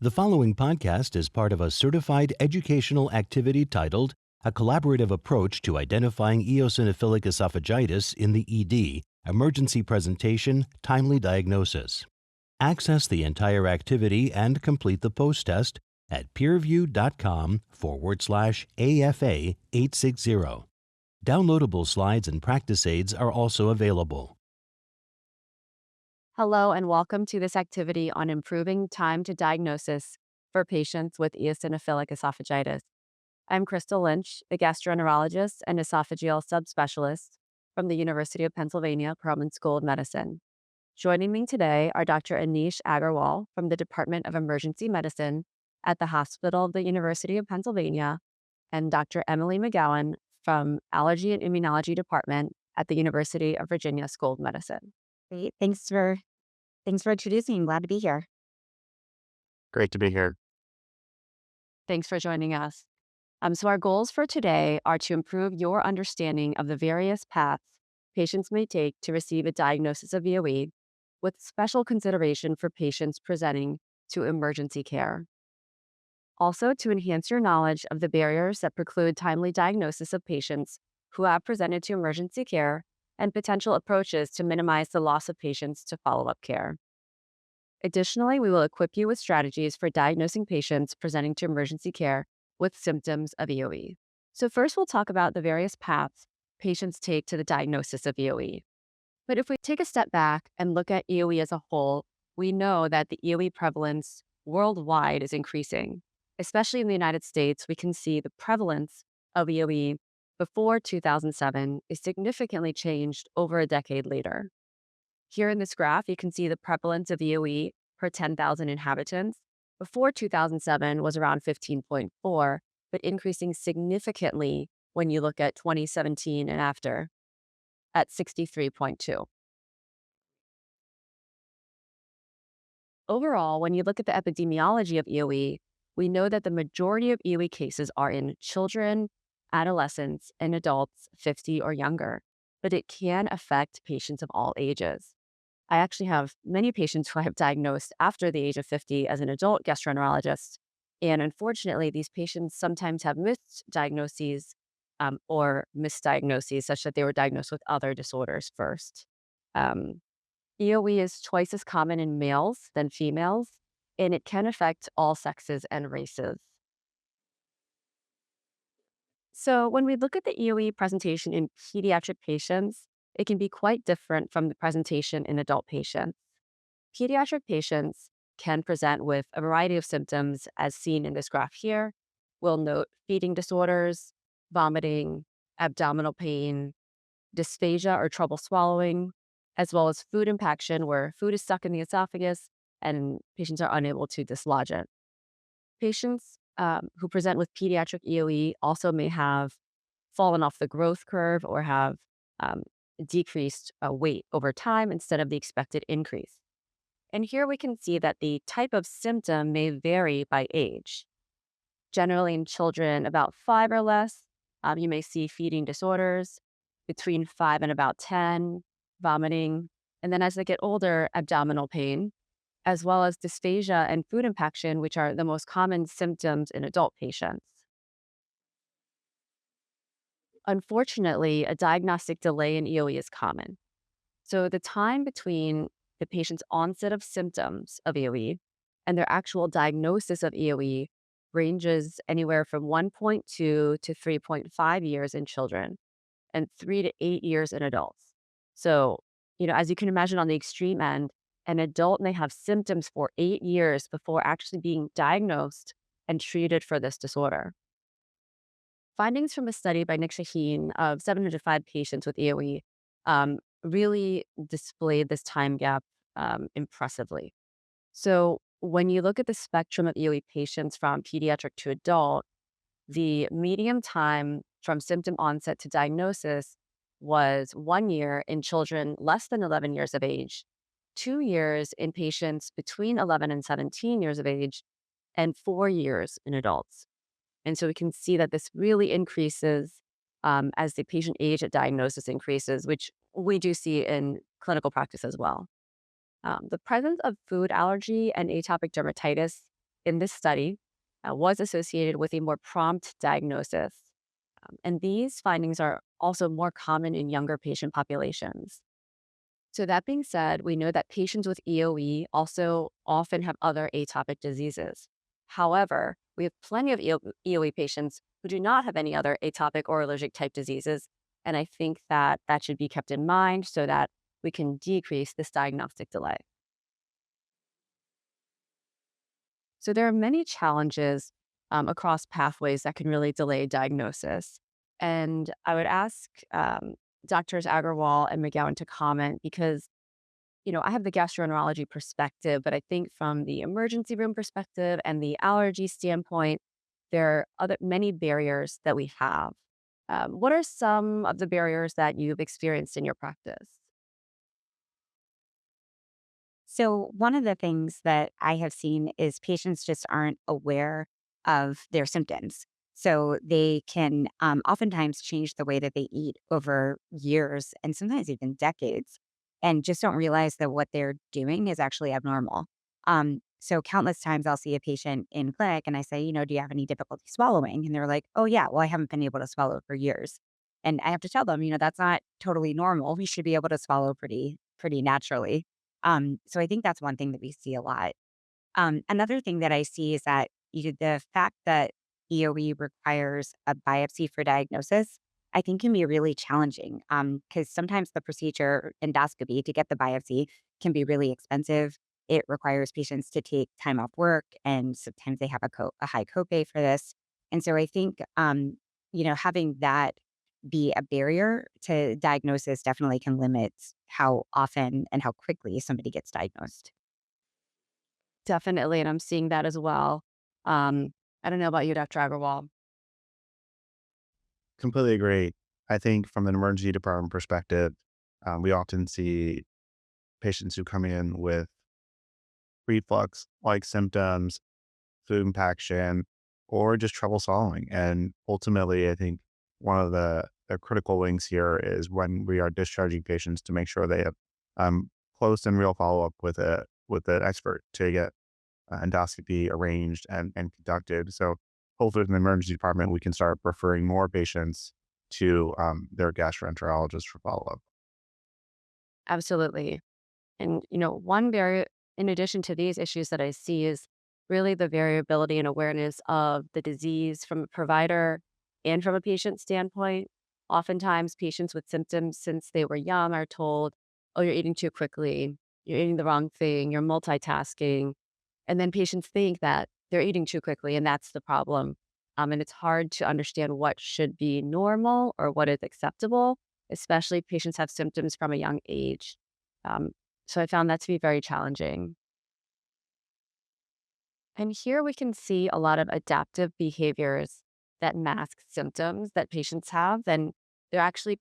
The following podcast is part of a certified educational activity titled A Collaborative Approach to Identifying Eosinophilic Esophagitis in the ED, Emergency Presentation, Timely Diagnosis. Access the entire activity and complete the post-test at peerview.com/AFA 860. Downloadable slides and practice aids are also available. Hello and welcome to this activity on improving time to diagnosis for patients with eosinophilic esophagitis. I'm Crystal Lynch, a gastroenterologist and esophageal subspecialist from the University of Pennsylvania Perelman School of Medicine. Joining me today are Dr. Anish Agarwal from the Department of Emergency Medicine at the Hospital of the University of Pennsylvania and Dr. Emily McGowan from Allergy and Immunology Department at the University of Virginia School of Medicine. Great. Thanks for introducing me. I'm glad to be here. Great to be here. Thanks for joining us. So our goals for today are to improve your understanding of the various paths patients may take to receive a diagnosis of EoE, with special consideration for patients presenting to emergency care. Also, to enhance your knowledge of the barriers that preclude timely diagnosis of patients who have presented to emergency care and potential approaches to minimize the loss of patients to follow-up care. Additionally, we will equip you with strategies for diagnosing patients presenting to emergency care with symptoms of EoE. So first, we'll talk about the various paths patients take to the diagnosis of EoE. But if we take a step back and look at EoE as a whole, we know that the EoE prevalence worldwide is increasing. Especially in the United States, we can see the prevalence of EoE before 2007 is significantly changed over a decade later. Here in this graph, you can see the prevalence of EoE per 10,000 inhabitants. Before 2007 was around 15.4, but increasing significantly when you look at 2017 and after at 63.2. Overall, when you look at the epidemiology of EoE, we know that the majority of EoE cases are in children, adolescents, and adults 50 or younger, but it can affect patients of all ages. I actually have many patients who I have diagnosed after the age of 50 as an adult gastroenterologist, and unfortunately, these patients sometimes have misdiagnoses or misdiagnoses such that they were diagnosed with other disorders first. EoE is twice as common in males than females, and it can affect all sexes and races. So when we look at the EoE presentation in pediatric patients, it can be quite different from the presentation in adult patients. Pediatric patients can present with a variety of symptoms as seen in this graph here. We'll note feeding disorders, vomiting, abdominal pain, dysphagia or trouble swallowing, as well as food impaction where food is stuck in the esophagus and patients are unable to dislodge it. Patients who present with pediatric EoE also may have fallen off the growth curve or have decreased weight over time instead of the expected increase. And here we can see that the type of symptom may vary by age. Generally in children about 5 or less, you may see feeding disorders, between 5 and about 10, vomiting, and then as they get older, abdominal pain, as well as dysphagia and food impaction, which are the most common symptoms in adult patients. Unfortunately, a diagnostic delay in EoE is common. So the time between the patient's onset of symptoms of EoE and their actual diagnosis of EoE ranges anywhere from 1.2 to 3.5 years in children and 3 to 8 years in adults. So, as you can imagine on the extreme end, an adult may have symptoms for 8 years before actually being diagnosed and treated for this disorder. Findings from a study by Nick Shaheen of 705 patients with EoE really displayed this time gap impressively. So when you look at the spectrum of EoE patients from pediatric to adult, the median time from symptom onset to diagnosis was 1 year in children less than 11 years of age, 2 years in patients between 11 and 17 years of age, and 4 years in adults. And so we can see that this really increases as the patient age at diagnosis increases, which we do see in clinical practice as well. The presence of food allergy and atopic dermatitis in this study was associated with a more prompt diagnosis. And these findings are also more common in younger patient populations. So, that being said, we know that patients with EoE also often have other atopic diseases. However, we have plenty of EoE patients who do not have any other atopic or allergic type diseases. And I think that that should be kept in mind so that we can decrease this diagnostic delay. So, there are many challenges across pathways that can really delay diagnosis. And I would ask Doctors Agarwal and McGowan to comment because I have the gastroenterology perspective, but I think from the emergency room perspective and the allergy standpoint, there are many barriers that we have. What are some of the barriers that you've experienced in your practice? So, one of the things that I have seen is patients just aren't aware of their symptoms. So, they can oftentimes change the way that they eat over years and sometimes even decades and just don't realize that what they're doing is actually abnormal. So, countless times I'll see a patient in clinic and I say, do you have any difficulty swallowing? And they're like, oh, yeah, well, I haven't been able to swallow for years. And I have to tell them, that's not totally normal. We should be able to swallow pretty naturally. So I think that's one thing that we see a lot. Another thing that I see is that the fact that EoE requires a biopsy for diagnosis, I think can be really challenging because sometimes the procedure endoscopy to get the biopsy can be really expensive. It requires patients to take time off work, and sometimes they have a high copay for this. And so I think, having that be a barrier to diagnosis definitely can limit how often and how quickly somebody gets diagnosed. Definitely. And I'm seeing that as well. I don't know about you, Dr. Agarwal. Completely agree. I think from an emergency department perspective, we often see patients who come in with reflux like symptoms, food impaction, or just trouble swallowing. And ultimately, I think one of the critical links here is when we are discharging patients to make sure they have close and real follow up with an expert to get endoscopy arranged and conducted. So hopefully, in the emergency department, we can start referring more patients to their gastroenterologist for follow up. Absolutely. And, one barrier, in addition to these issues that I see, is really the variability and awareness of the disease from a provider and from a patient standpoint. Oftentimes, patients with symptoms since they were young are told, oh, you're eating too quickly, you're eating the wrong thing, you're multitasking. And then patients think that they're eating too quickly, and that's the problem. And it's hard to understand what should be normal or what is acceptable, especially if patients have symptoms from a young age. Um, so I found that to be very challenging. And here we can see a lot of adaptive behaviors that mask symptoms that patients have. And they're actually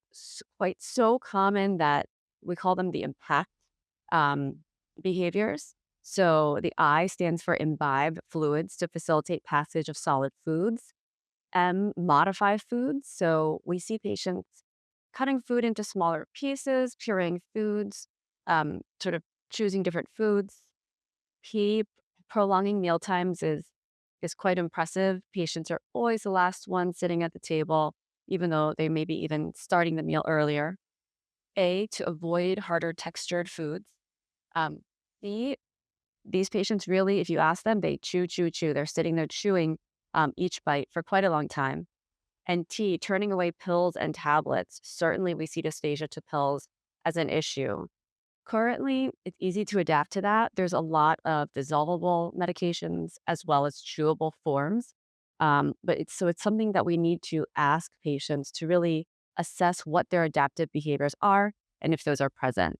quite so common that we call them the impact um, behaviors. So the I stands for imbibe fluids to facilitate passage of solid foods. M, modify foods. So we see patients cutting food into smaller pieces, pureeing foods, sort of choosing different foods. P, prolonging meal times is quite impressive. Patients are always the last one sitting at the table, even though they may be even starting the meal earlier. A, to avoid harder textured foods. Um, C, these patients really, if you ask them, they chew, chew, chew. They're sitting there chewing each bite for quite a long time. And T, turning away pills and tablets. Certainly, we see dysphagia to pills as an issue. Currently, it's easy to adapt to that. There's a lot of dissolvable medications as well as chewable forms. But it's something that we need to ask patients to really assess what their adaptive behaviors are and if those are present.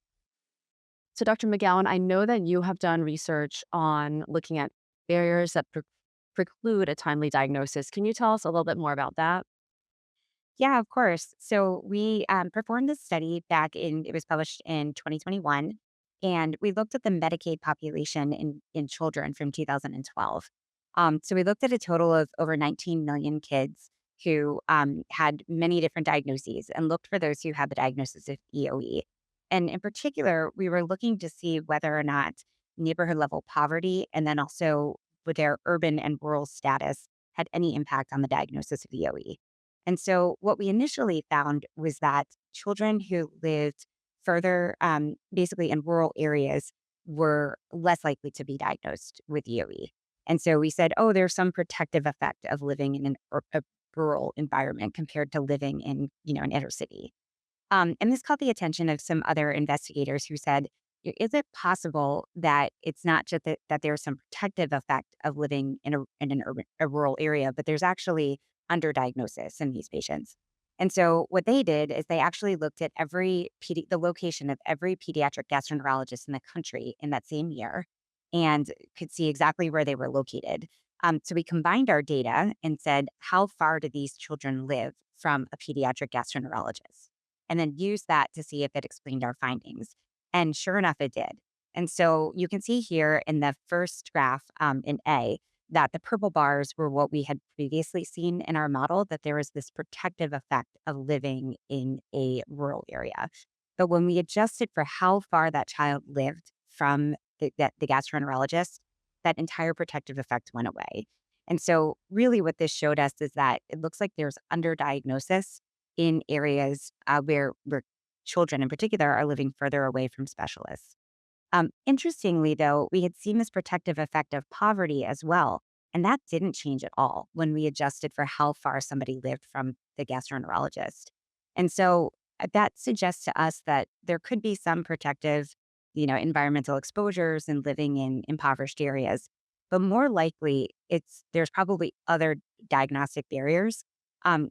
So, Dr. McGowan, I know that you have done research on looking at barriers that preclude a timely diagnosis. Can you tell us a little bit more about that? Yeah, of course. So we performed this study it was published in 2021, and we looked at the Medicaid population in children from 2012. So we looked at a total of over 19 million kids who had many different diagnoses and looked for those who had the diagnosis of EoE. And in particular, we were looking to see whether or not neighborhood level poverty and then also with their urban and rural status had any impact on the diagnosis of EoE. And so what we initially found was that children who lived further, basically in rural areas, were less likely to be diagnosed with EoE. And so we said, oh, there's some protective effect of living in a rural environment compared to living in, an inner city. And this caught the attention of some other investigators who said, is it possible that it's not just that there's some protective effect of living in a rural area, but there's actually underdiagnosis in these patients? And so what they did is they actually looked at the location of every pediatric gastroenterologist in the country in that same year and could see exactly where they were located. So we combined our data and said, how far do these children live from a pediatric gastroenterologist? And then used that to see if it explained our findings. And sure enough, it did. And so you can see here in the first graph in A that the purple bars were what we had previously seen in our model, that there was this protective effect of living in a rural area. But when we adjusted for how far that child lived from the gastroenterologist, that entire protective effect went away. And so really what this showed us is that it looks like there's underdiagnosis in areas where children in particular are living further away from specialists. Interestingly, though, we had seen this protective effect of poverty as well, and that didn't change at all when we adjusted for how far somebody lived from the gastroenterologist. And so that suggests to us that there could be some protective, environmental exposures and living in impoverished areas, but more likely there's probably other diagnostic barriers.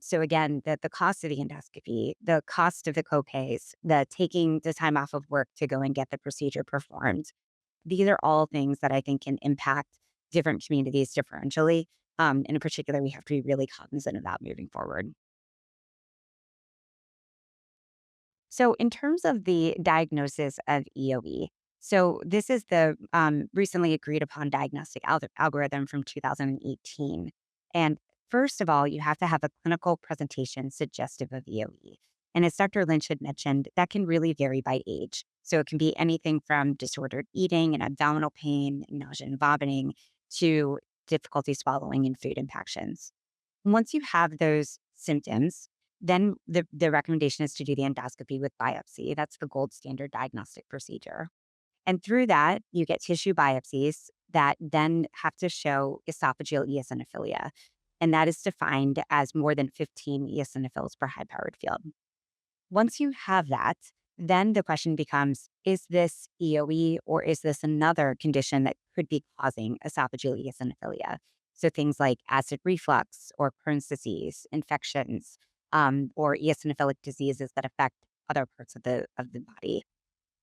So again, the cost of the endoscopy, the cost of the copays, the taking the time off of work to go and get the procedure performed. These are all things that I think can impact different communities differentially. And in particular, we have to be really cognizant of that moving forward. So in terms of the diagnosis of EoE, so this is the recently agreed upon diagnostic algorithm from 2018. And first of all, you have to have a clinical presentation suggestive of EoE. And as Dr. Lynch had mentioned, that can really vary by age. So it can be anything from disordered eating and abdominal pain, nausea and vomiting, to difficulty swallowing and food impactions. Once you have those symptoms, then the recommendation is to do the endoscopy with biopsy. That's the gold standard diagnostic procedure. And through that, you get tissue biopsies that then have to show esophageal eosinophilia. And that is defined as more than 15 eosinophils per high-powered field. Once you have that, then the question becomes, is this EoE or is this another condition that could be causing esophageal eosinophilia? So things like acid reflux or Crohn's disease, infections, or eosinophilic diseases that affect other parts of the body.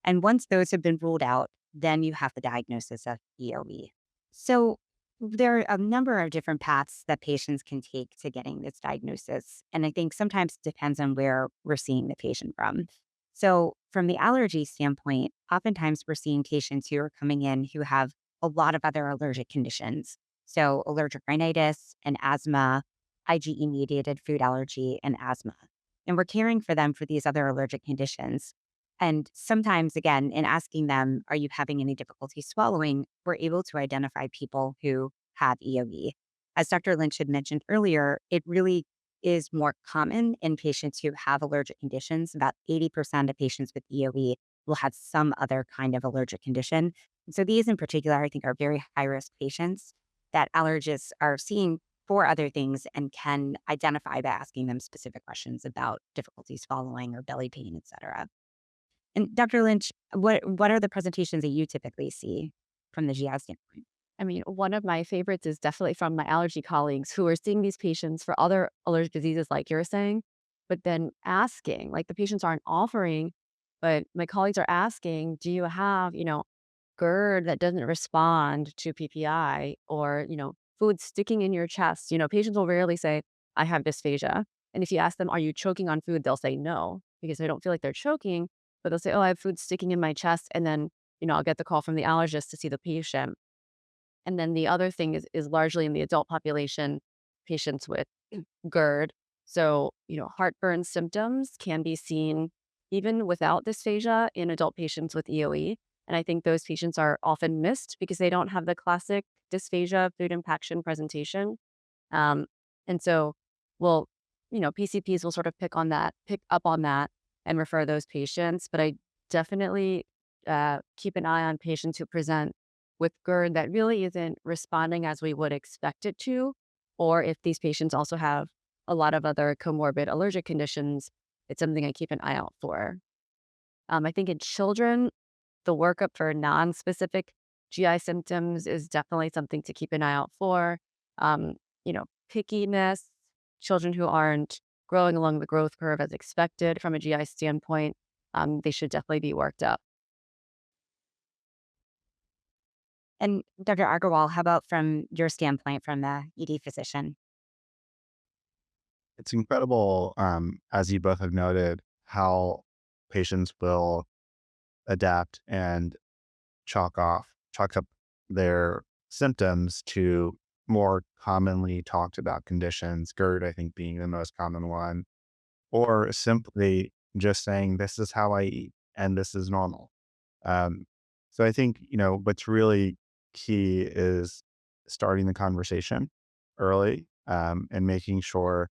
And once those have been ruled out, then you have the diagnosis of EoE. So there are a number of different paths that patients can take to getting this diagnosis. And I think sometimes it depends on where we're seeing the patient from. So from the allergy standpoint, oftentimes we're seeing patients who are coming in who have a lot of other allergic conditions. So allergic rhinitis and asthma, IgE-mediated food allergy, and asthma. And we're caring for them for these other allergic conditions. And sometimes, again, in asking them, are you having any difficulty swallowing? We're able to identify people who have EoE. As Dr. Lynch had mentioned earlier, it really is more common in patients who have allergic conditions. About 80% of patients with EoE will have some other kind of allergic condition. And so these in particular, I think, are very high-risk patients that allergists are seeing for other things and can identify by asking them specific questions about difficulty swallowing or belly pain, et cetera. And Dr. Lynch, what are the presentations that you typically see from the GI standpoint? I mean, one of my favorites is definitely from my allergy colleagues who are seeing these patients for other allergic diseases, like you're saying, but then asking, like the patients aren't offering, but my colleagues are asking, do you have, GERD that doesn't respond to PPI or, food sticking in your chest? Patients will rarely say, I have dysphagia. And if you ask them, are you choking on food? They'll say no, because they don't feel like they're choking, but they'll say, oh, I have food sticking in my chest. And then, I'll get the call from the allergist to see the patient. And then the other thing is largely in the adult population, patients with GERD. So, heartburn symptoms can be seen even without dysphagia in adult patients with EoE. And I think those patients are often missed because they don't have the classic dysphagia food impaction presentation. Um, and so we'll, PCPs will sort of pick up on that and refer those patients. But I definitely keep an eye on patients who present with GERD that really isn't responding as we would expect it to, or if these patients also have a lot of other comorbid allergic conditions, it's something I keep an eye out for. I think in children, the workup for non-specific GI symptoms is definitely something to keep an eye out for. Pickiness, children who aren't growing along the growth curve as expected from a GI standpoint, they should definitely be worked up. And Dr. Agarwal, how about from your standpoint, from the ED physician? It's incredible, as you both have noted, how patients will adapt and chalk up their symptoms to more commonly talked about conditions, GERD, I think, being the most common one, or simply just saying, this is how I eat and this is normal. Um, so I think, what's really key is starting the conversation early, and making sure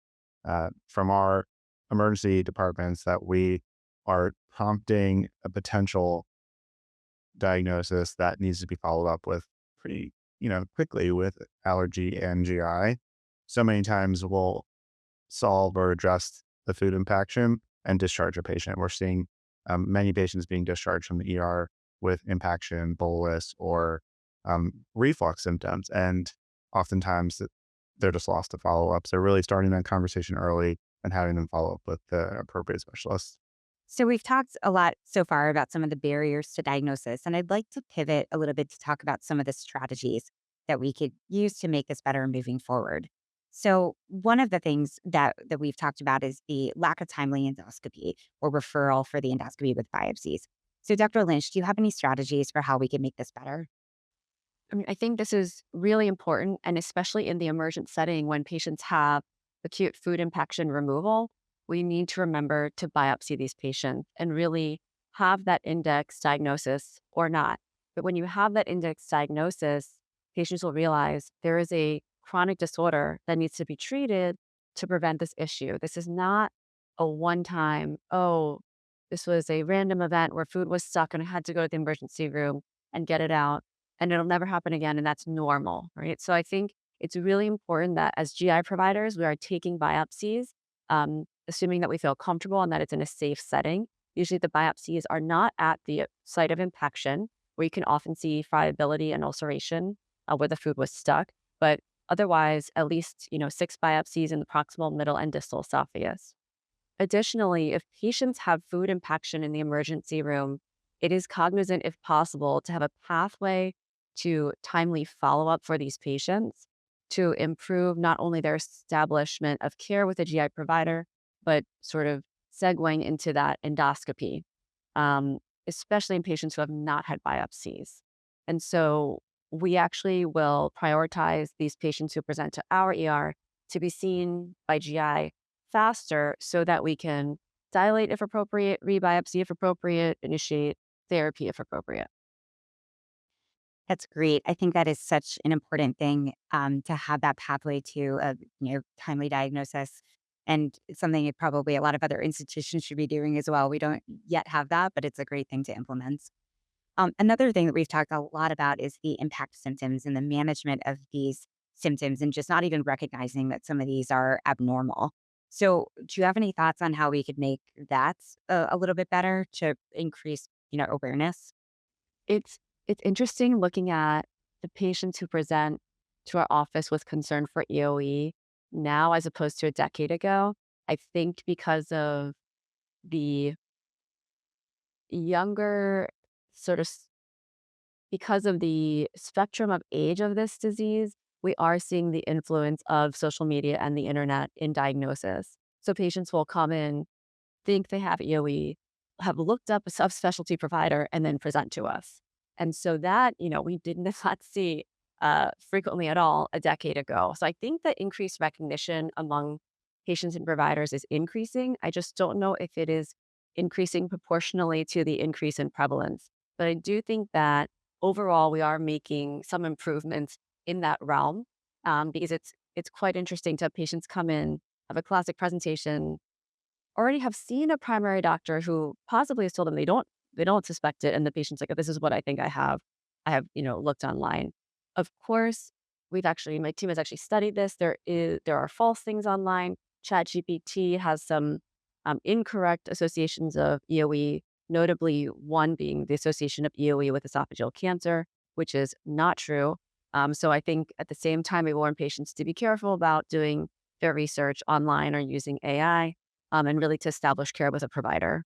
from our emergency departments that we are prompting a potential diagnosis that needs to be followed up with pretty, quickly with allergy and GI. So many times we'll solve or address the food impaction and discharge a patient. We're seeing many patients being discharged from the ER with impaction, bolus, or reflux symptoms. And oftentimes they're just lost to follow up. So really starting that conversation early and having them follow up with the appropriate specialist. So we've talked a lot so far about some of the barriers to diagnosis, and I'd like to pivot a little bit to talk about some of the strategies that we could use to make this better moving forward. So one of the things that we've talked about is the lack of timely endoscopy or referral for the endoscopy with biopsies. So Dr. Lynch, do you have any strategies for how we can make this better? I mean, I think this is really important, and especially in the emergent setting when patients have acute food impaction removal, we need to remember to biopsy these patients and really have that index diagnosis or not. But when you have that index diagnosis, patients will realize there is a chronic disorder that needs to be treated to prevent this issue. This is not a one time, oh, this was a random event where food was stuck and I had to go to the emergency room and get it out and it'll never happen again. And that's normal, right? So I think it's really important that as GI providers, we are taking biopsies, assuming that we feel comfortable and that it's in a safe setting. Usually the biopsies are not at the site of impaction, where you can often see friability and ulceration where the food was stuck. But otherwise, at least 6 biopsies in the proximal, middle, and distal esophagus. Additionally, if patients have food impaction in the emergency room, it is cognizant, if possible, to have a pathway to timely follow up for these patients to improve not only their establishment of care with a GI provider, but sort of segueing into that endoscopy, especially in patients who have not had biopsies. And so we actually will prioritize these patients who present to our ER to be seen by GI faster so that we can dilate if appropriate, rebiopsy if appropriate, initiate therapy if appropriate. That's great. I think that is such an important thing, to have that pathway to a timely diagnosis, and it's something that probably a lot of other institutions should be doing as well. We don't yet have that, but it's a great thing to implement. Another thing that we've talked a lot about is the impact symptoms and the management of these symptoms, and just not even recognizing that some of these are abnormal. So, do you have any thoughts on how we could make that a little bit better to increase awareness? It's it's interesting looking at the patients who present to our office with concern for EoE now as opposed to a decade ago. I think because of the younger sort of because of the spectrum of age of this disease, we are seeing the influence of social media and the internet in diagnosis. So patients will come in, think they have EoE, have looked up a subspecialty provider, and then present to us. And so that, we did not see frequently at all a decade ago. So I think that increased recognition among patients and providers is increasing. I just don't know if it is increasing proportionally to the increase in prevalence. But I do think that overall we are making some improvements in that realm, because it's quite interesting to have patients come in, have a classic presentation, already have seen a primary doctor who possibly has told them they don't suspect it, and the patient's like, "Oh, this is what I think I have. I have, looked online." Of course, my team has actually studied this. There are false things online. ChatGPT has some incorrect associations of EoE, notably one being the association of EoE with esophageal cancer, which is not true. So I think at the same time, we warn patients to be careful about doing their research online or using AI, and really to establish care with a provider.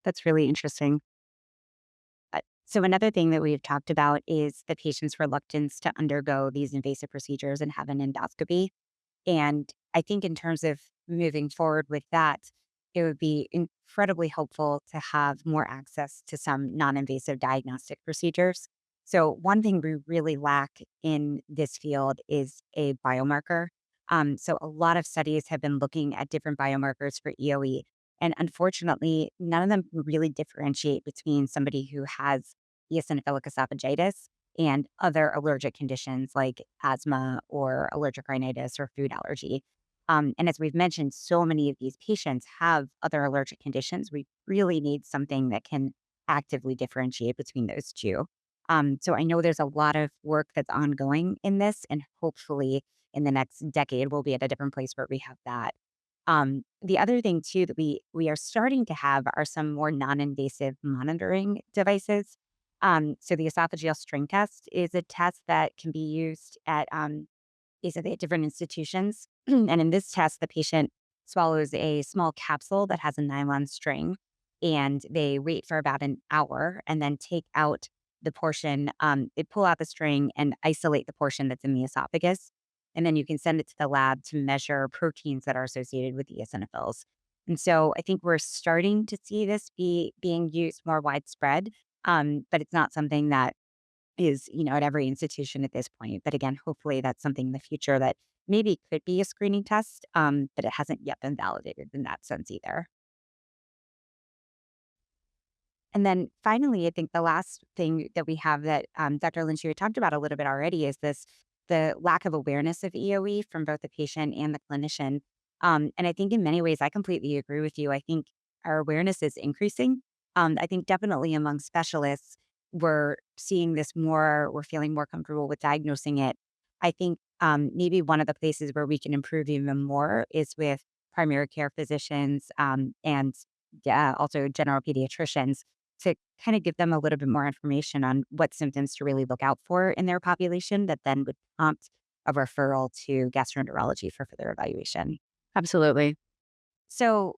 That's really interesting. So another thing that we've talked about is the patient's reluctance to undergo these invasive procedures and have an endoscopy. And I think in terms of moving forward with that, it would be incredibly helpful to have more access to some non-invasive diagnostic procedures. So one thing we really lack in this field is a biomarker. So a lot of studies have been looking at different biomarkers for EoE. And unfortunately, none of them really differentiate between somebody who has eosinophilic esophagitis and other allergic conditions like asthma or allergic rhinitis or food allergy. And as we've mentioned, so many of these patients have other allergic conditions. We really need something that can actively differentiate between those two. So I know there's a lot of work that's ongoing in this, and hopefully in the next decade, we'll be at a different place where we have that. The other thing too that we are starting to have are some more non-invasive monitoring devices. So the esophageal string test is a test that can be used at basically at different institutions. And in this test, the patient swallows a small capsule that has a nylon string, and they wait for about an hour and then take out the portion. They pull out the string and isolate the portion that's in the esophagus. And then you can send it to the lab to measure proteins that are associated with eosinophils. And so I think we're starting to see this being used more widespread, but it's not something that is, at every institution at this point. But again, hopefully that's something in the future that maybe could be a screening test, but it hasn't yet been validated in that sense either. And then finally, I think the last thing that we have that Dr. Lynch, you talked about a little bit already is the lack of awareness of EoE from both the patient and the clinician. And I think in many ways, I completely agree with you. I think our awareness is increasing. I think definitely among specialists, we're seeing this more, we're feeling more comfortable with diagnosing it. I think maybe one of the places where we can improve even more is with primary care physicians and also general pediatricians to kind of give them a little bit more information on what symptoms to really look out for in their population that then would prompt a referral to gastroenterology for further evaluation. Absolutely. So,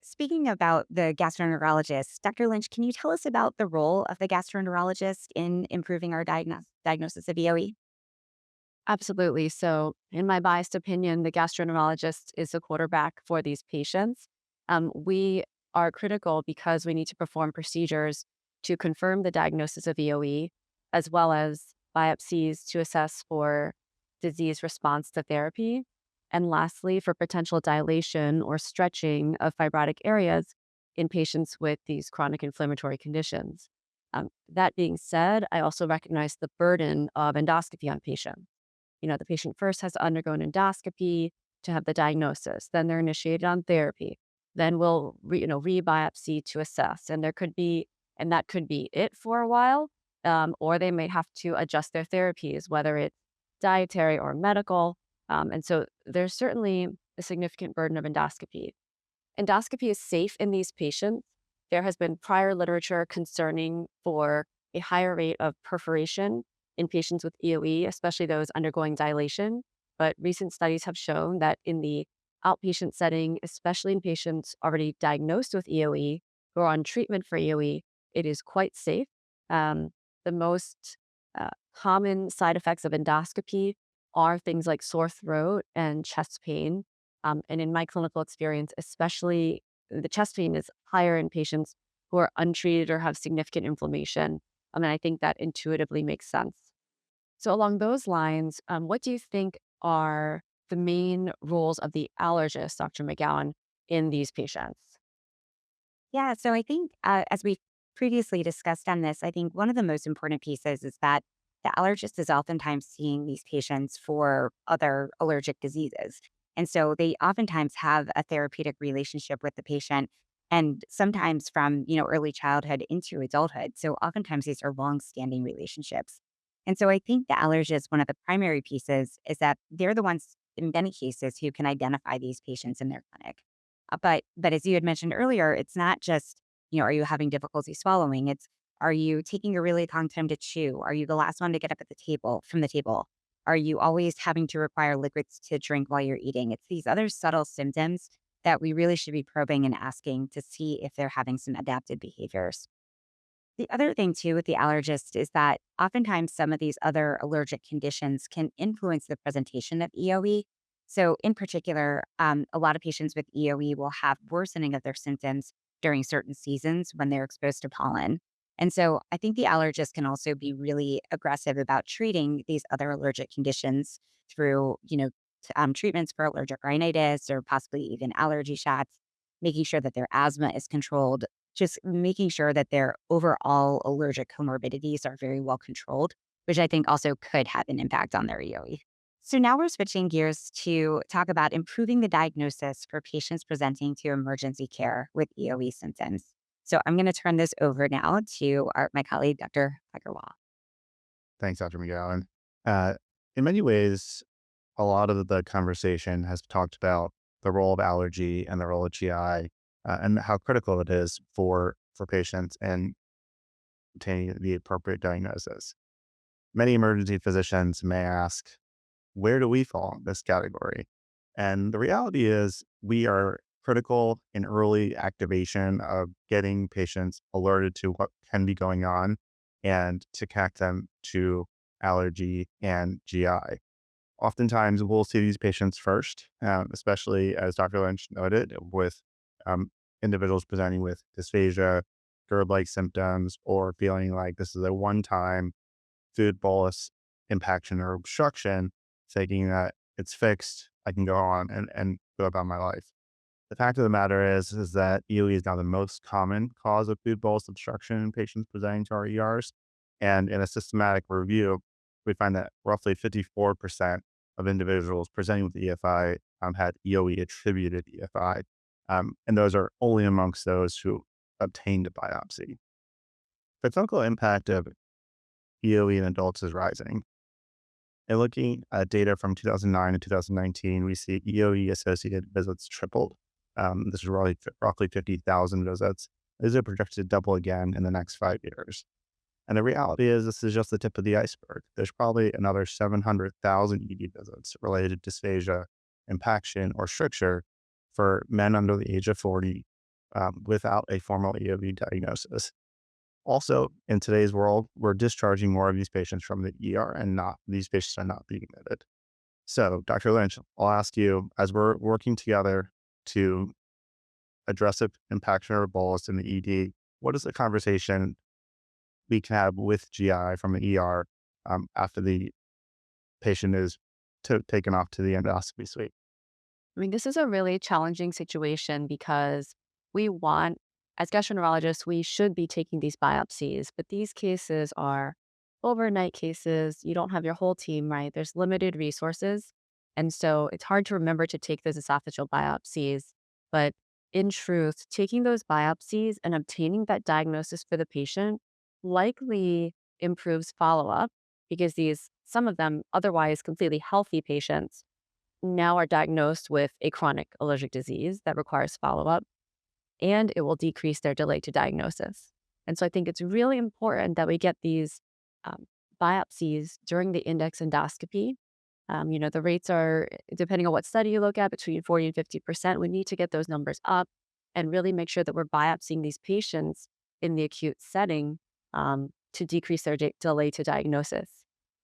speaking about the gastroenterologist, Dr. Lynch, can you tell us about the role of the gastroenterologist in improving our diagnosis of EoE? Absolutely. So, in my biased opinion, the gastroenterologist is the quarterback for these patients. We are critical because we need to perform procedures to confirm the diagnosis of EoE, as well as biopsies to assess for disease response to therapy. And lastly, for potential dilation or stretching of fibrotic areas in patients with these chronic inflammatory conditions. That being said, I also recognize the burden of endoscopy on patients. The patient first has to undergo an endoscopy to have the diagnosis. Then they're initiated on therapy. Then we'll re-biopsy to assess. And that could be it for a while, or they may have to adjust their therapies, whether it's dietary or medical. And so there's certainly a significant burden of endoscopy. Endoscopy is safe in these patients. There has been prior literature concerning for a higher rate of perforation in patients with EoE, especially those undergoing dilation. But recent studies have shown that in the outpatient setting, especially in patients already diagnosed with EoE who are on treatment for EoE, it is quite safe. The most common side effects of endoscopy are things like sore throat and chest pain. And in my clinical experience, especially the chest pain is higher in patients who are untreated or have significant inflammation. And I think that intuitively makes sense. So, along those lines, what do you think are the main roles of the allergist, Dr. McGowan, in these patients? Yeah, so I think as we previously discussed on this, I think one of the most important pieces is that the allergist is oftentimes seeing these patients for other allergic diseases. And so they oftentimes have a therapeutic relationship with the patient and sometimes from, early childhood into adulthood. So oftentimes these are long-standing relationships. And so I think the allergist, one of the primary pieces is that they're the ones in many cases who can identify these patients in their clinic. But as you had mentioned earlier, it's not just, are you having difficulty swallowing? It's, are you taking a really long time to chew? Are you the last one to get up at the table from the table? Are you always having to require liquids to drink while you're eating? It's these other subtle symptoms that we really should be probing and asking to see if they're having some adaptive behaviors. The other thing too with the allergist is that oftentimes some of these other allergic conditions can influence the presentation of EoE. So, in particular, a lot of patients with EoE will have worsening of their symptoms during certain seasons when they're exposed to pollen. And so, I think the allergist can also be really aggressive about treating these other allergic conditions through, treatments for allergic rhinitis or possibly even allergy shots, making sure that their asthma is controlled, just making sure that their overall allergic comorbidities are very well controlled, which I think also could have an impact on their EoE. So now we're switching gears to talk about improving the diagnosis for patients presenting to emergency care with EoE symptoms. So I'm going to turn this over now to my colleague, Dr. Agarwal. Thanks, Dr. McGowan. In many ways, a lot of the conversation has talked about the role of allergy and the role of GI, and how critical it is for patients and obtaining the appropriate diagnosis. Many emergency physicians may ask, where do we fall in this category? And the reality is we are critical in early activation of getting patients alerted to what can be going on and to connect them to allergy and GI. Oftentimes, we'll see these patients first, especially as Dr. Lynch noted, with individuals presenting with dysphagia, GERD-like symptoms, or feeling like this is a one-time food bolus impaction or obstruction, thinking that it's fixed, I can go on and go about my life. The fact of the matter is that EoE is now the most common cause of food bolus obstruction in patients presenting to our ERs. And in a systematic review, we find that roughly 54% of individuals presenting with EFI had EoE attributed EFI. And those are only amongst those who obtained a biopsy. The clinical impact of EoE in adults is rising. And looking at data from 2009 to 2019, we see EoE-associated visits tripled. This is roughly 50,000 visits. These are projected to double again in the next 5 years. And the reality is this is just the tip of the iceberg. There's probably another 700,000 ED visits related to dysphagia, impaction, or stricture for men under the age of 40 without a formal EoE diagnosis. Also, in today's world, we're discharging more of these patients from the ER and these patients are not being admitted. So, Dr. Lynch, I'll ask you, as we're working together to address impaction or bolus in the ED, what is the conversation we can have with GI from the ER after the patient is taken off to the endoscopy suite? I mean, this is a really challenging situation because as gastroenterologists, we should be taking these biopsies, but these cases are overnight cases. You don't have your whole team, right? There's limited resources. And so it's hard to remember to take those esophageal biopsies. But in truth, taking those biopsies and obtaining that diagnosis for the patient likely improves follow-up because some of them otherwise completely healthy patients now are diagnosed with a chronic allergic disease that requires follow-up, and it will decrease their delay to diagnosis. And so I think it's really important that we get these biopsies during the index endoscopy. The rates are, depending on what study you look at, between 40 and 50%. We need to get those numbers up and really make sure that we're biopsying these patients in the acute setting to decrease their delay to diagnosis.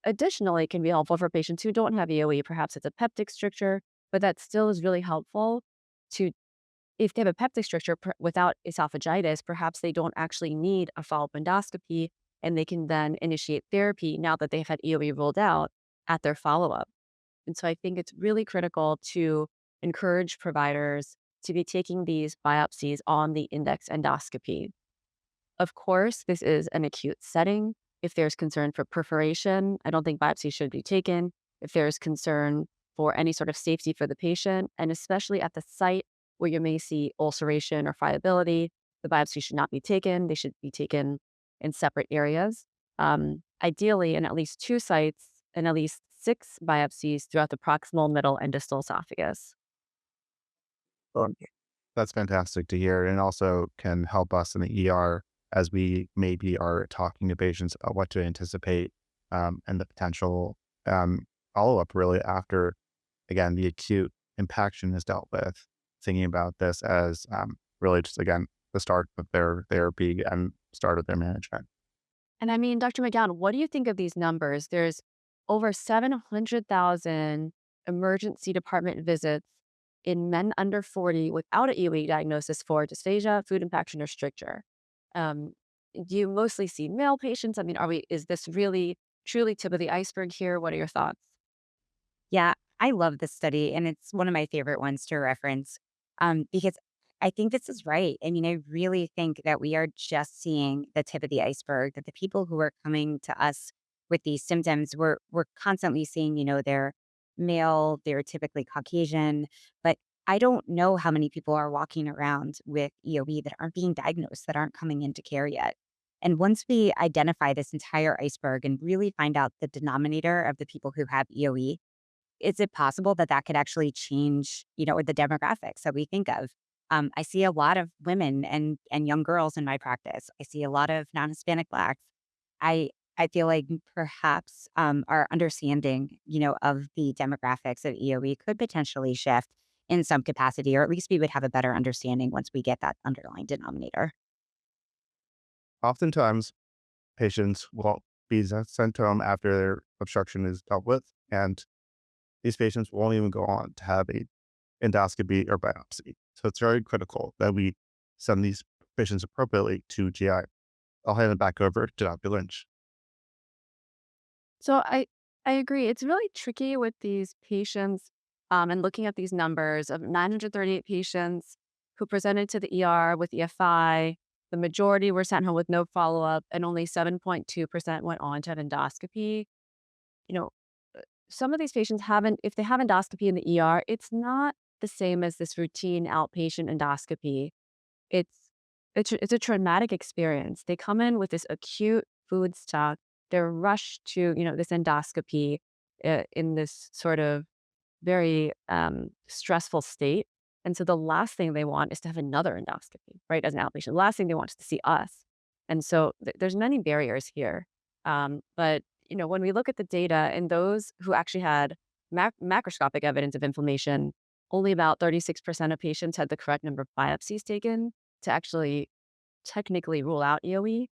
Additionally, it can be helpful for patients who don't have EoE. Perhaps it's a peptic stricture, but that still is really helpful if they have a peptic stricture without esophagitis, perhaps they don't actually need a follow-up endoscopy and they can then initiate therapy now that they've had EoE ruled out at their follow-up. And so I think it's really critical to encourage providers to be taking these biopsies on the index endoscopy. Of course, this is an acute setting. If there's concern for perforation, I don't think biopsy should be taken. If there's concern for any sort of safety for the patient, and especially at the site where you may see ulceration or friability, the biopsy should not be taken. They should be taken in separate areas. Ideally, in at least 2 sites and at least 6 biopsies throughout the proximal, middle, and distal esophagus. Well, that's fantastic to hear, and also can help us in the ER as we maybe are talking to patients about what to anticipate, and the potential follow-up really after, again, the acute impaction is dealt with, thinking about this as really just, again, the start of their therapy and start of their management. And I mean, Dr. McGowan, what do you think of these numbers? There's over 700,000 emergency department visits in men under 40 without an EoE diagnosis for dysphagia, food impaction, or stricture. Um, do you mostly see male patients? I mean, is this really truly tip of the iceberg here? What are your thoughts? Yeah, I love this study, and it's one of my favorite ones to reference because I think this is right. I mean, I really think that we are just seeing the tip of the iceberg, that the people who are coming to us with these symptoms, we're constantly seeing, they're male, they're typically Caucasian, but I don't know how many people are walking around with EOE that aren't being diagnosed, that aren't coming into care yet. And once we identify this entire iceberg and really find out the denominator of the people who have EOE, is it possible that that could actually change, or the demographics that we think of? I see a lot of women and young girls in my practice. I see a lot of non-Hispanic Blacks. I I feel like perhaps our understanding, of the demographics of EOE could potentially shift in some capacity, or at least we would have a better understanding once we get that underlying denominator. Oftentimes, patients will be sent home after their obstruction is dealt with, and these patients won't even go on to have a endoscopy or biopsy. So it's very critical that we send these patients appropriately to GI. I'll hand it back over to Dr. Lynch. So I agree. It's really tricky with these patients, and looking at these numbers of 938 patients who presented to the ER with EFI. The majority were sent home with no follow up, and only 7.2% went on to have endoscopy. You know, some of these patients haven't. If they have endoscopy in the ER, it's not the same as this routine outpatient endoscopy. It's it's a traumatic experience. They come in with this acute food stuck. They're rushed to, this endoscopy in this sort of very stressful state. And so the last thing they want is to have another endoscopy, right? As an outpatient, the last thing they want is to see us. And so there's many barriers here. But when we look at the data and those who actually had macroscopic evidence of inflammation, only about 36% of patients had the correct number of biopsies taken to actually technically rule out EoE.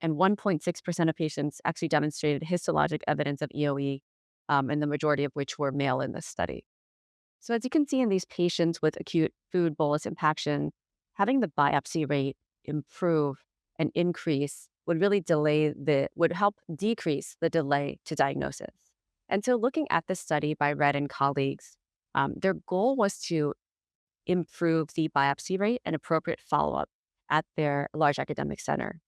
And 1.6% of patients actually demonstrated histologic evidence of EoE, and the majority of which were male in this study. So as you can see in these patients with acute food bolus impaction, having the biopsy rate improve and increase would help decrease the delay to diagnosis. And so looking at this study by Red and colleagues, their goal was to improve the biopsy rate and appropriate follow-up at their large academic center.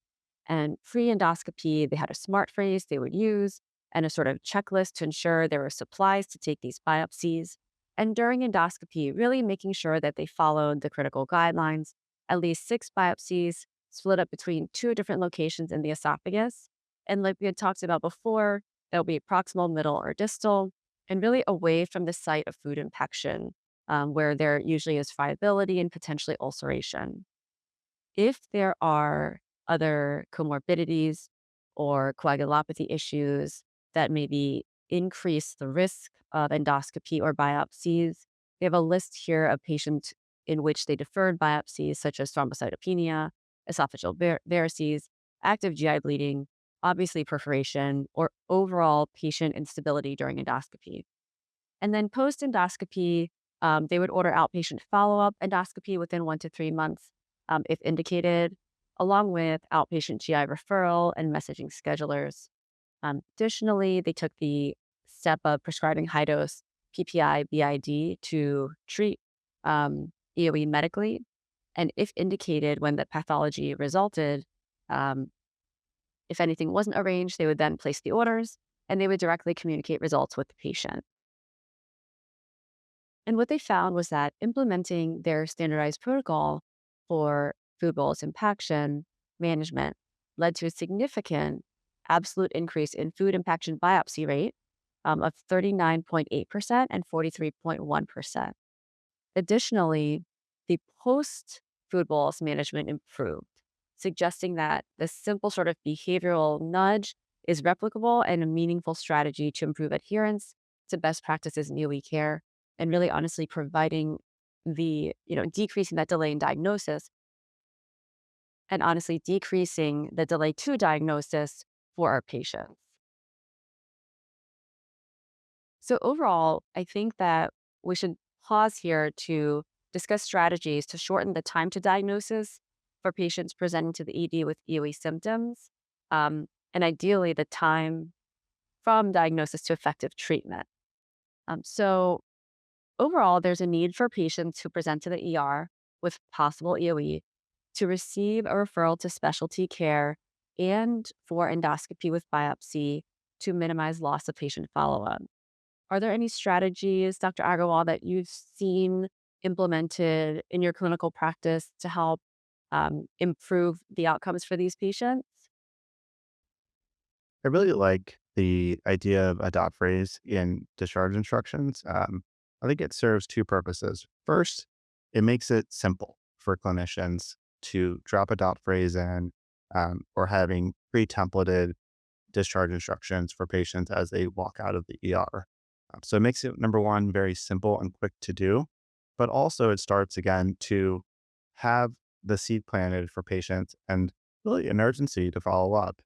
And pre-endoscopy, they had a smart phrase they would use and a sort of checklist to ensure there were supplies to take these biopsies. And during endoscopy, really making sure that they followed the critical guidelines, at least 6 biopsies split up between 2 different locations in the esophagus. And like we had talked about before, there'll be proximal, middle, or distal, and really away from the site of food impaction, where there usually is friability and potentially ulceration. If there are other comorbidities or coagulopathy issues that maybe increase the risk of endoscopy or biopsies, we have a list here of patients in which they deferred biopsies, such as thrombocytopenia, esophageal varices, active GI bleeding, obviously perforation, or overall patient instability during endoscopy. And then post endoscopy, they would order outpatient follow up endoscopy within 1 to 3 months, if indicated, along with outpatient GI referral and messaging schedulers. Additionally, they took the step of prescribing high dose PPI BID to treat EoE medically. And if indicated, when the pathology resulted, If anything wasn't arranged, they would then place the orders and they would directly communicate results with the patient. And what they found was that implementing their standardized protocol for food bolus impaction management led to a significant absolute increase in food impaction biopsy rate of 39.8% and 43.1%. Additionally, the post food bolus management improved, suggesting that the simple sort of behavioral nudge is replicable and a meaningful strategy to improve adherence to best practices in EoE care and really honestly providing decreasing that delay in diagnosis and honestly decreasing the delay to diagnosis for our patients. So overall, I think that we should pause here to discuss strategies to shorten the time to diagnosis for patients presenting to the ED with EoE symptoms, and ideally the time from diagnosis to effective treatment. So overall, there's a need for patients who present to the ER with possible EoE to receive a referral to specialty care and for endoscopy with biopsy to minimize loss of patient follow-up. Are there any strategies, Dr. Agarwal, that you've seen implemented in your clinical practice to help improve the outcomes for these patients? I really like the idea of a dot phrase in discharge instructions. I think it serves two purposes. First, it makes it simple for clinicians to drop a dot phrase in or having pre-templated discharge instructions for patients as they walk out of the ER. So it makes it, number one, very simple and quick to do, but also it starts again to have the seed planted for patients and really an urgency to follow up.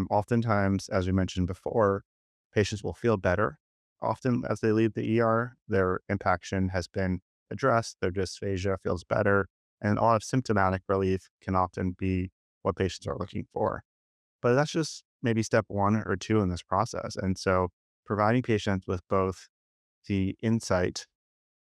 Oftentimes, as we mentioned before, patients will feel better. Often as they leave the ER, their impaction has been addressed, their dysphagia feels better, and a lot of symptomatic relief can often be what patients are looking for. But that's just maybe step one or two in this process. And so providing patients with both the insight,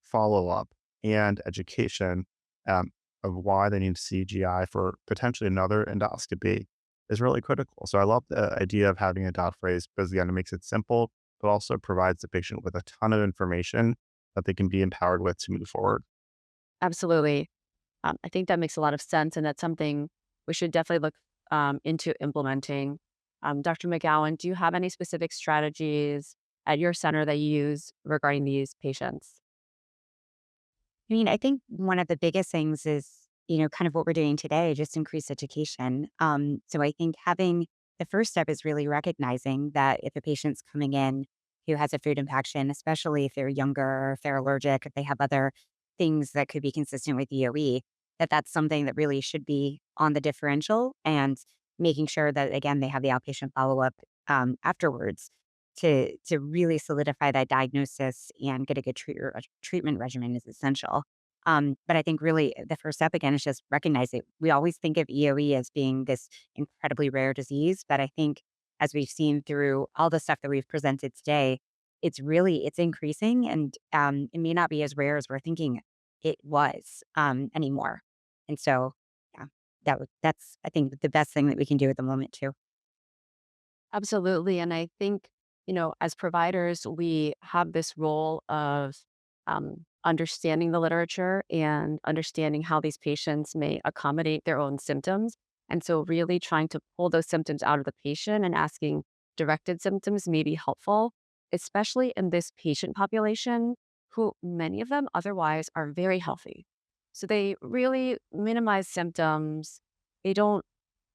follow up, and education of why they need to see GI for potentially another endoscopy is really critical. So I love the idea of having a dot phrase because again, it makes it simple, but also provides the patient with a ton of information that they can be empowered with to move forward. Absolutely. I think that makes a lot of sense, and that's something we should definitely look into implementing. Dr. McGowan, do you have any specific strategies at your center that you use regarding these patients? I mean, I think one of the biggest things is, kind of what we're doing today, just increase education. So I think having the first step is really recognizing that if a patient's coming in who has a food impaction, especially if they're younger, if they're allergic, if they have other things that could be consistent with EoE, that that's something that really should be on the differential and making sure that, again, they have the outpatient follow up afterwards to really solidify that diagnosis and get a good treatment regimen is essential. But I think really the first step again is just recognize it. We always think of EoE as being this incredibly rare disease, but I think as we've seen through all the stuff that we've presented today, it's increasing, and it may not be as rare as we're thinking it was anymore. And so, yeah, that's I think the best thing that we can do at the moment too. Absolutely. And I think, as providers, we have this role of understanding the literature and understanding how these patients may accommodate their own symptoms. And so, really trying to pull those symptoms out of the patient and asking directed symptoms may be helpful, especially in this patient population, who many of them otherwise are very healthy. So, they really minimize symptoms. They don't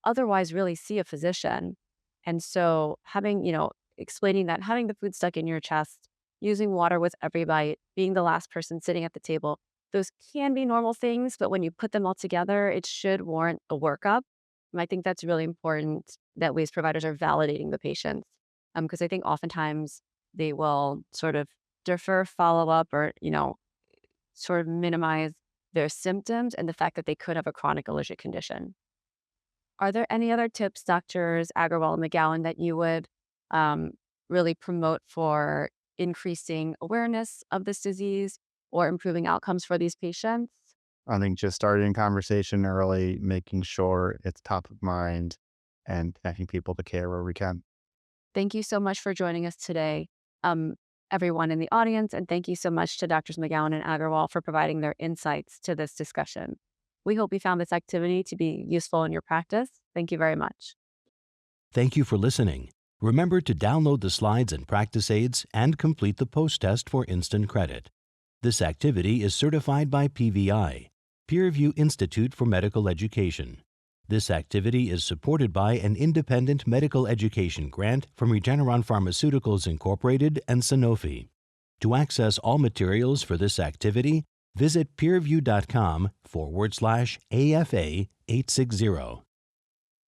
otherwise really see a physician. And so explaining that having the food stuck in your chest, using water with every bite, being the last person sitting at the table, those can be normal things, but when you put them all together, it should warrant a workup. And I think that's really important that we as providers are validating the patients. Because I think oftentimes they will sort of defer follow up or, sort of minimize their symptoms and the fact that they could have a chronic allergic condition. Are there any other tips, Doctors Agarwal and McGowan, that you would um, really promote for increasing awareness of this disease or improving outcomes for these patients? I think just starting conversation early, making sure it's top of mind, and connecting people to care where we can. Thank you so much for joining us today, everyone in the audience, and thank you so much to Drs. McGowan and Agarwal for providing their insights to this discussion. We hope you found this activity to be useful in your practice. Thank you very much. Thank you for listening. Remember to download the slides and practice aids and complete the post-test for instant credit. This activity is certified by PVI, PeerView Institute for Medical Education. This activity is supported by an independent medical education grant from Regeneron Pharmaceuticals Incorporated and Sanofi. To access all materials for this activity, visit peerview.com/AFA860.